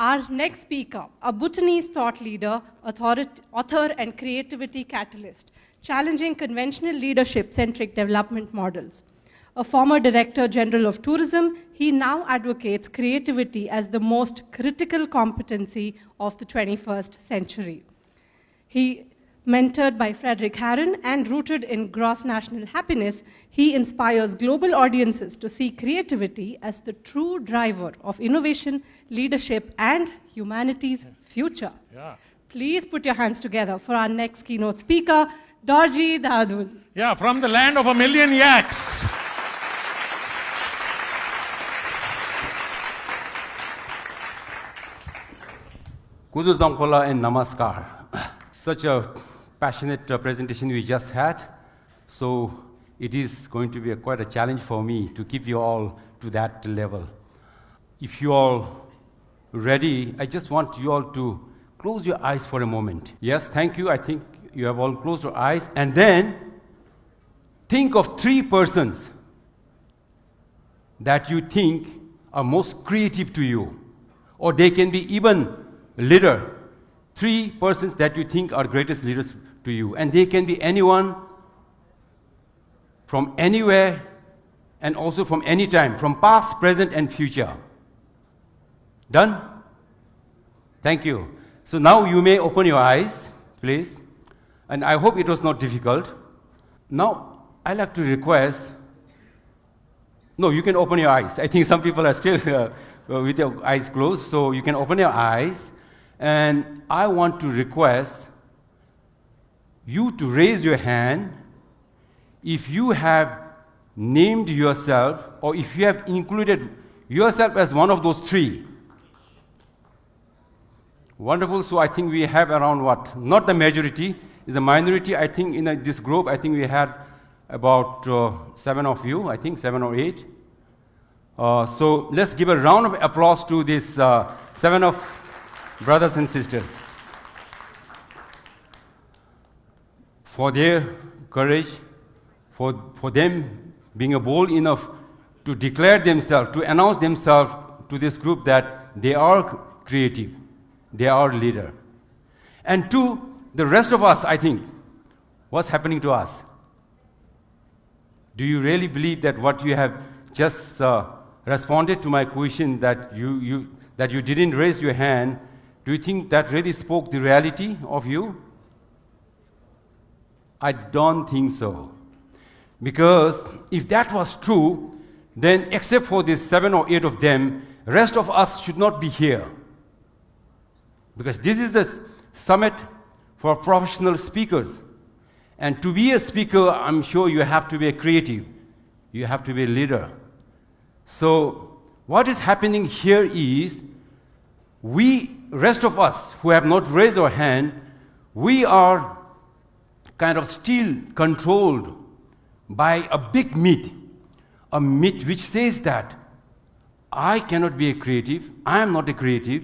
Our next speaker, a Bhutanese thought leader, author and creativity catalyst, challenging conventional leadership-centric development models. A former Director General of Tourism, he now advocates creativity as the most critical competency of the 21st century. He, mentored by Frederick Harron and rooted in gross national happiness, he inspires global audiences to see creativity as the true driver of innovation, leadership, and humanity's future. Yeah. Please put your hands together for our next keynote speaker, Dorji Dadul. Yeah, from the land of a million yaks. Kuzu Zangkola and Namaskar. Such a passionate presentation we just had, so it is going to be quite a challenge for me to keep you all to that level. If you all ready, I just want you all to close your eyes for a moment. Yes, thank you. I think you have all closed your eyes, and then think of 3 persons that you think are most creative to you, or they can be even leader. 3 persons that you think are greatest leaders to you, and they can be anyone from anywhere and also from any time, from past, present, and future. Done? Thank you. So now you may open your eyes, please, and I hope it was not difficult. Now I'd like to request, no, you can open your eyes. I think some people are still with their eyes closed, so you can open your eyes. And I want to request you to raise your hand if you have named yourself or if you have included yourself as one of those 3. Wonderful. So I think we have around what? Not the majority, is a minority. I think in this group, I think we had about 7 of you, I think 7 or 8. So let's give a round of applause to this 7 of brothers and sisters for their courage, for them being bold enough to declare themselves, to announce themselves to this group that they are creative, they are leader. And to the rest of us, I think, what's happening to us? Do you really believe that what you have just responded to my question, that you didn't raise your hand, do you think that really spoke the reality of you? I don't think so. Because if that was true, then except for these 7 or 8 of them, rest of us should not be here. Because this is a summit for professional speakers. And to be a speaker, I'm sure you have to be a creative. You have to be a leader. So what is happening here is, rest of us who have not raised our hand, we are kind of still controlled by a big myth, a myth which says that I cannot be a creative, I am not a creative.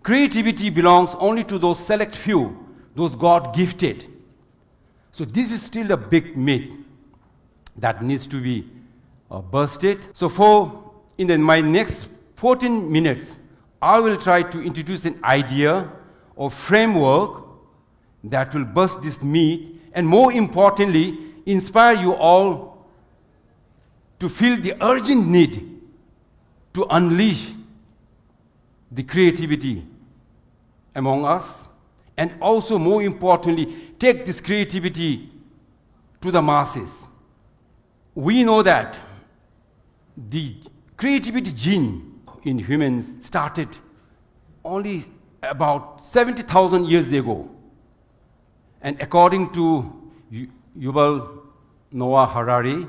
Creativity belongs only to those select few, those God-gifted. So this is still a big myth that needs to be bursted. So in my next 14 minutes, I will try to introduce an idea or framework that will burst this myth, and more importantly, inspire you all to feel the urgent need to unleash the creativity among us, and also more importantly, take this creativity to the masses. We know that the creativity gene in humans started only about 70,000 years ago. And according to Yuval Noah Harari,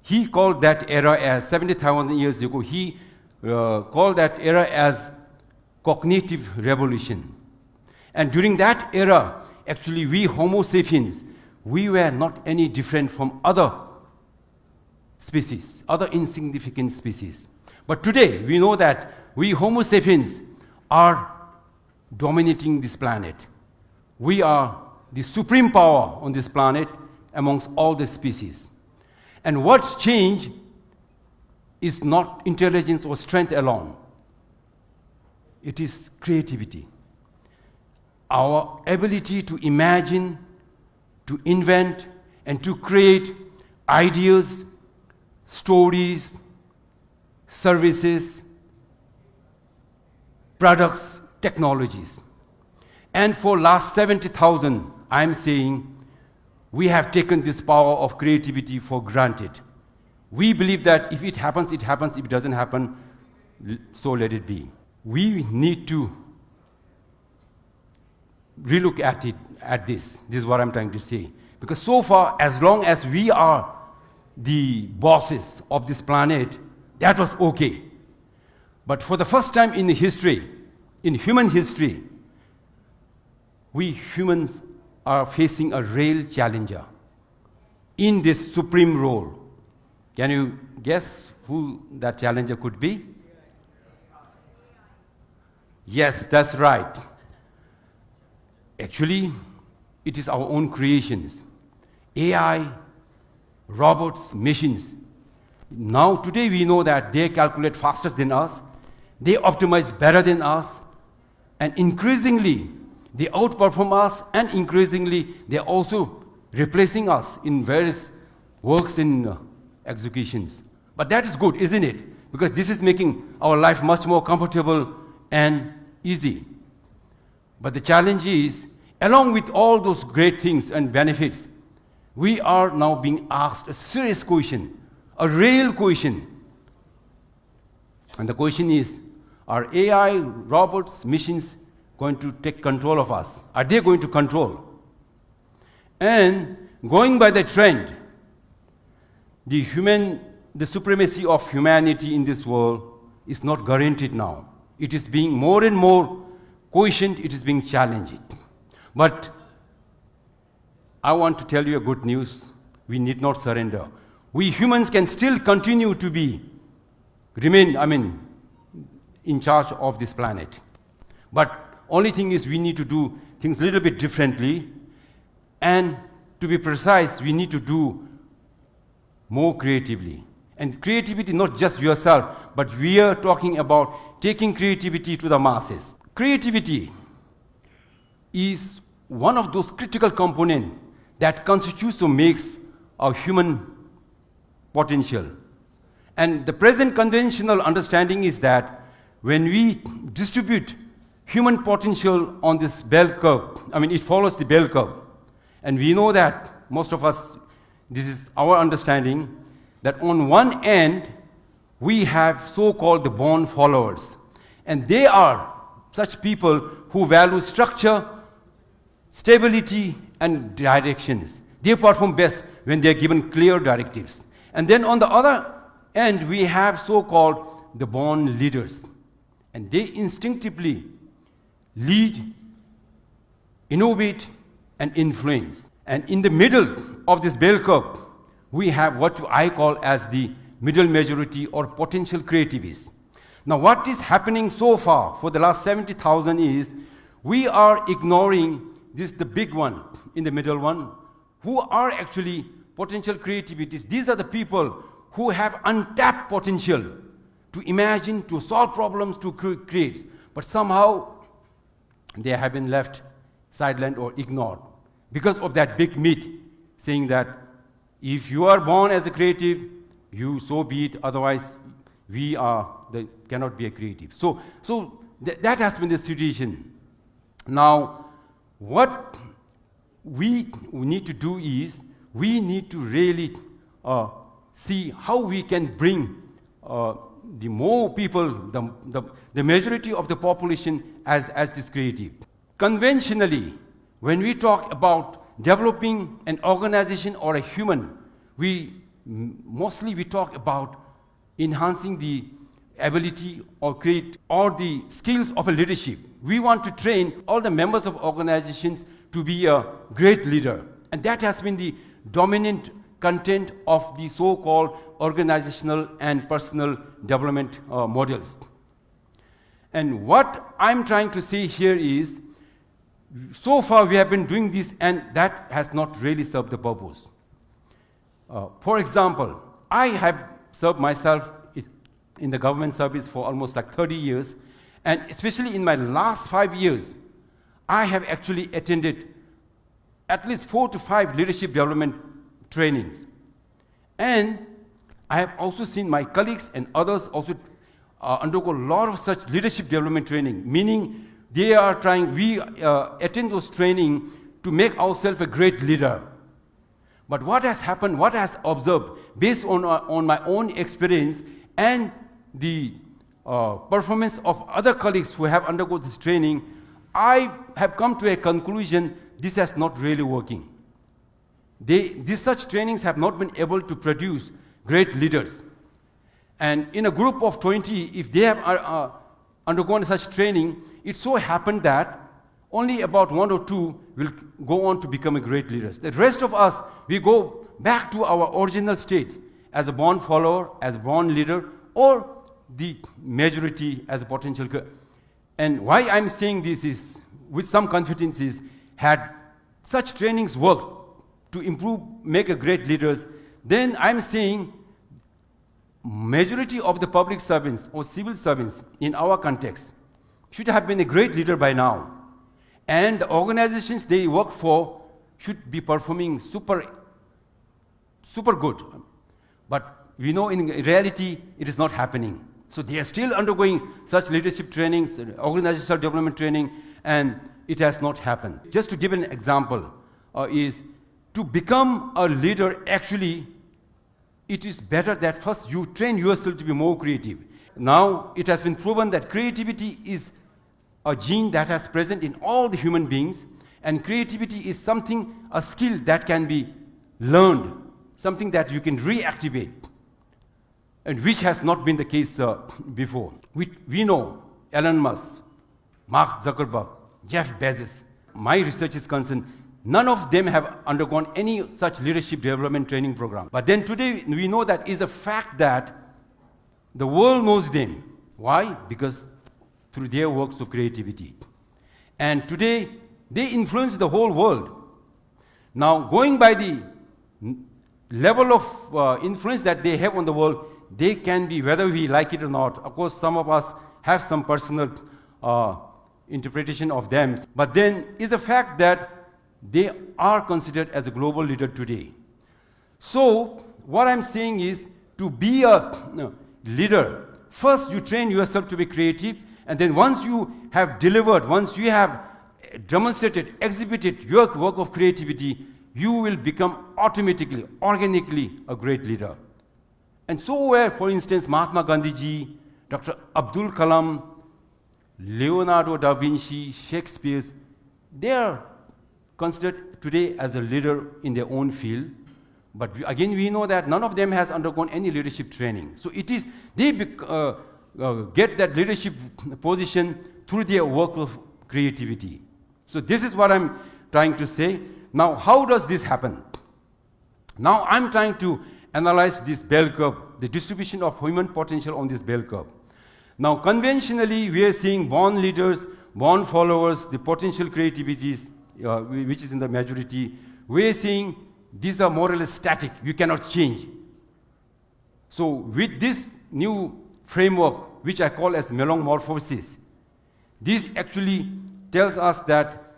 he called that era as 70,000 years ago, he called that era as cognitive revolution. And during that era, actually we Homo sapiens, we were not any different from other species, other insignificant species. But today, we know that we Homo sapiens are dominating this planet. We are the supreme power on this planet amongst all the species. And what's changed is not intelligence or strength alone. It is creativity. Our ability to imagine, to invent, and to create ideas, stories, services, products, technologies. And for last 70,000, I'm saying, we have taken this power of creativity for granted. We believe that if it happens, it happens. If it doesn't happen, so let it be. We need to relook at this. This is what I'm trying to say. Because so far, as long as we are the bosses of this planet, that was okay. But for the first time in history, in human history, we humans are facing a real challenger in this supreme role. Can you guess who that challenger could be? Yes, that's right. Actually, it is our own creations. AI, robots, machines. Now, today we know that they calculate faster than us, they optimize better than us, and increasingly, they outperform us, and increasingly, they're also replacing us in various works and executions. But that is good, isn't it? Because this is making our life much more comfortable and easy. But the challenge is, along with all those great things and benefits, we are now being asked a serious question, a real question. And the question is, are AI, robots, machines going to take control of us? Are they going to control? And going by the trend, the supremacy of humanity in this world is not guaranteed now. It is being more and more questioned, it is being challenged. But I want to tell you a good news. We need not surrender. We humans can still continue to remain in charge of this planet. But only thing is we need to do things a little bit differently. And to be precise, we need to do more creatively. And creativity, not just yourself, but we are talking about taking creativity to the masses. Creativity is one of those critical components that constitutes or makes our human potential. And the present conventional understanding is that when we distribute human potential on this bell curve, it follows the bell curve. And we know that most of us, this is our understanding, that on one end, we have so-called the born followers. And they are such people who value structure, stability, and directions. They perform best when they are given clear directives. And then on the other end, we have so-called the born leaders. And they instinctively lead, innovate, and influence. And in the middle of this bell curve, we have what I call as the middle majority or potential creativists. Now, what is happening so far for the last 70,000 is we are ignoring the big one in the middle one, who are actually potential creativities. These are the people who have untapped potential to imagine, to solve problems, to create. But somehow, they have been left sidelined or ignored because of that big myth saying that if you are born as a creative, you so be it, otherwise cannot be a creative. So that has been the situation. Now, what we need to do is, we need to really see how we can bring the more people, the majority of the population as this creative. Conventionally, when we talk about developing an organization or a human, mostly we talk about enhancing the ability or the skills of a leadership. We want to train all the members of organizations to be a great leader. And that has been the dominant content of the so-called organizational and personal development models. And what I'm trying to say here is, so far we have been doing this, and that has not really served the purpose. For example, I have served myself in the government service for almost like 30 years, And especially in my last 5 years, I have actually attended at least 4 to 5 leadership development trainings. And I have also seen my colleagues and others also undergo a lot of such leadership development training, meaning we attend those training to make ourselves a great leader. But what has happened, what has observed, based on my own experience and the performance of other colleagues who have undergone this training, I have come to a conclusion this has not really working. These such trainings have not been able to produce great leaders. And in a group of 20, if they have undergone such training, it so happened that only about 1 or 2 will go on to become a great leaders. The rest of us, we go back to our original state as a born follower, as a born leader, or the majority as a potential. And why I'm saying this is, with some confidence, is had such trainings worked to improve, make a great leaders, then I'm saying majority of the public servants or civil servants in our context should have been a great leader by now. And the organizations they work for should be performing super good. But we know in reality it is not happening. So they are still undergoing such leadership trainings, organizational development training, and it has not happened. Just to give an example, is to become a leader, actually, it is better that first you train yourself to be more creative. Now, it has been proven that creativity is a gene that is present in all the human beings, and creativity is something, a skill that can be learned, something that you can reactivate, and which has not been the case before. We know Elon Musk, Mark Zuckerberg, Jeff Bezos. My research is concerned, none of them have undergone any such leadership development training program. But then today, we know that is a fact that the world knows them. Why? Because through their works of creativity. And today, they influence the whole world. Now, going by the level of influence that they have on the world, they can be, whether we like it or not. Of course, some of us have some personal interpretation of them. But then, is a fact that they are considered as a global leader today. So, what I'm saying is, to be a leader, first you train yourself to be creative, and then once you have delivered, once you have demonstrated, exhibited your work of creativity, you will become automatically, organically a great leader. And so were, for instance, Mahatma Gandhi, Dr. Abdul Kalam, Leonardo da Vinci, Shakespeare, they are considered today as a leader in their own field. But again, we know that none of them has undergone any leadership training. So it is, they get that leadership position through their work of creativity. So this is what I'm trying to say. Now, how does this happen? Now, I'm trying to analyze this bell curve, the distribution of human potential on this bell curve. Now, conventionally, we are seeing born leaders, born followers, the potential creativities, which is in the majority. We are seeing these are more or less static. You cannot change. So, with this new framework, which I call as melomorphosis, this actually tells us that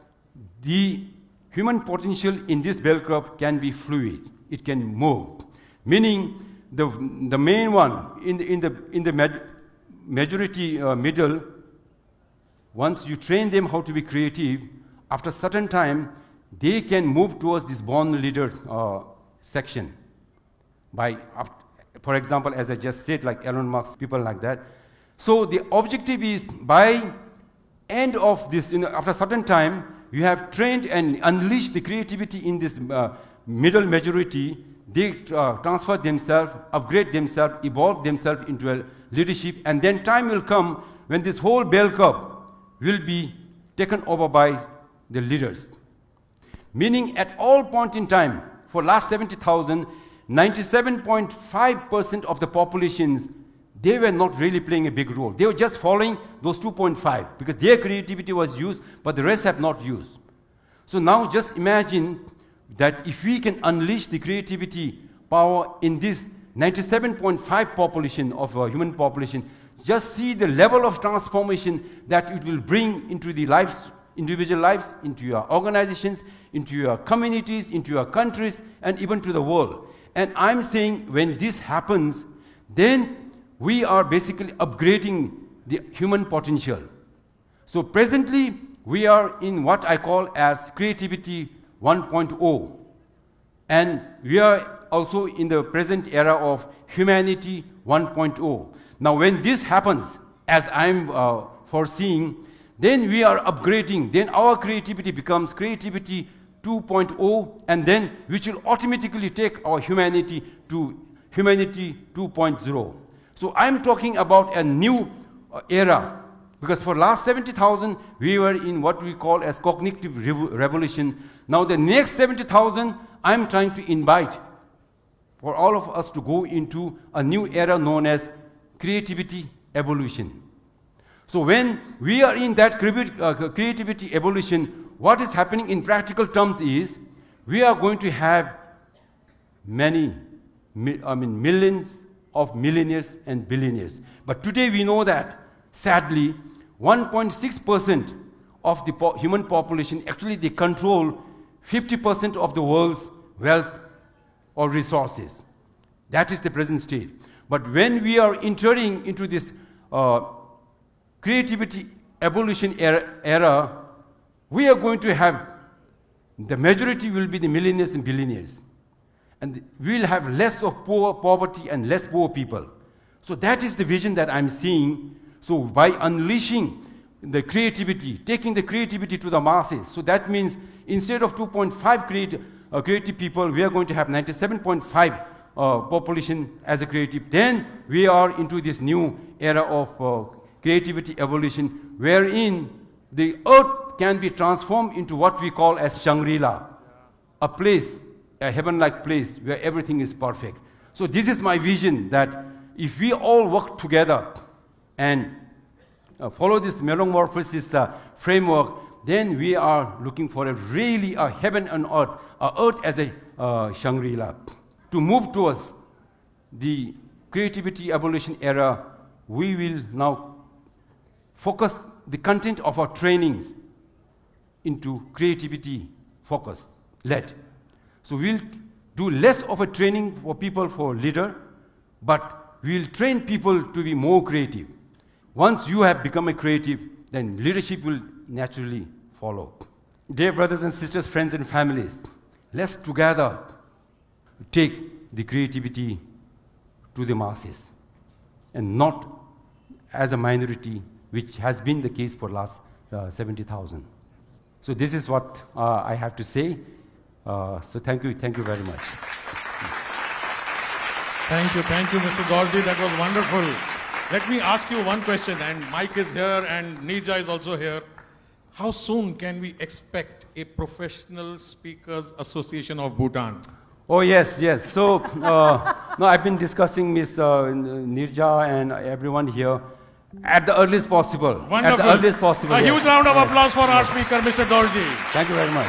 the human potential in this bell curve can be fluid. It can move. Meaning, the main one in the majority middle, once you train them how to be creative, after a certain time, they can move towards this born leader section. For example, as I just said, like Elon Musk, people like that. So the objective is, by end of this, after a certain time, you have trained and unleashed the creativity in this middle majority. They transfer themselves, upgrade themselves, evolve themselves into a leadership, and then time will come when this whole bell curve will be taken over by the leaders. Meaning, at all point in time, for last 70,000, 97.5% of the populations, they were not really playing a big role. They were just following those 2.5 because their creativity was used, but the rest have not used. So now just imagine that if we can unleash the creativity power in this 97.5 population of human population, just see the level of transformation that it will bring into the lives, individual lives, into your organizations, into your communities, into your countries, and even to the world. And I'm saying when this happens, then we are basically upgrading the human potential. So presently, we are in what I call as creativity 1.0. And we are also in the present era of humanity 1.0. Now when this happens, as I'm foreseeing, then we are upgrading. Then our creativity becomes creativity 2.0, and then which will automatically take our humanity to humanity 2.0. So I'm talking about a new era, because for last 70,000 we were in what we call as cognitive revolution. Now the next 70,000 I'm trying to invite for all of us to go into a new era known as creativity evolution. So when we are in that creativity evolution, what is happening in practical terms is we are going to have millions of millionaires and billionaires. But today we know that, sadly, 1.6% of the human population, actually they control 50% of the world's wealth or resources. That is the present state. But when we are entering into this creativity evolution era, we are going to have, the majority will be the millionaires and billionaires. And we will have less of poverty and less poor people. So that is the vision that I'm seeing. So by unleashing the creativity, taking the creativity to the masses, so that means instead of 2.5 creative people, we are going to have 97.5 population as a creative. Then we are into this new era of creativity evolution, wherein the earth can be transformed into what we call as Shangri-La, a place, a heaven-like place where everything is perfect. So this is my vision, that if we all work together and follow this metamorphosis framework, then we are looking for really a heaven on earth, a earth as a Shangri-La. To move towards the creativity evolution era, we will now focus the content of our trainings into creativity focus led. So we'll do less of a training for people for leader, but we'll train people to be more creative. Once you have become a creative, then leadership will naturally follow. Dear brothers and sisters, friends and families, let's together take the creativity to the masses and not as a minority, which has been the case for last 70,000. So this is what I have to say. So thank you very much. Thank you, Mr. Dorji. That was wonderful. Let me ask you one question, and Mike is here and Nirja is also here. How soon can we expect a Professional Speakers Association of Bhutan? Oh, yes. So, no, I've been discussing Ms. Nirja and everyone here at the earliest possible. Wonderful. At the earliest possible. A huge round of applause for our speaker, Mr. Dorji. Thank you very much.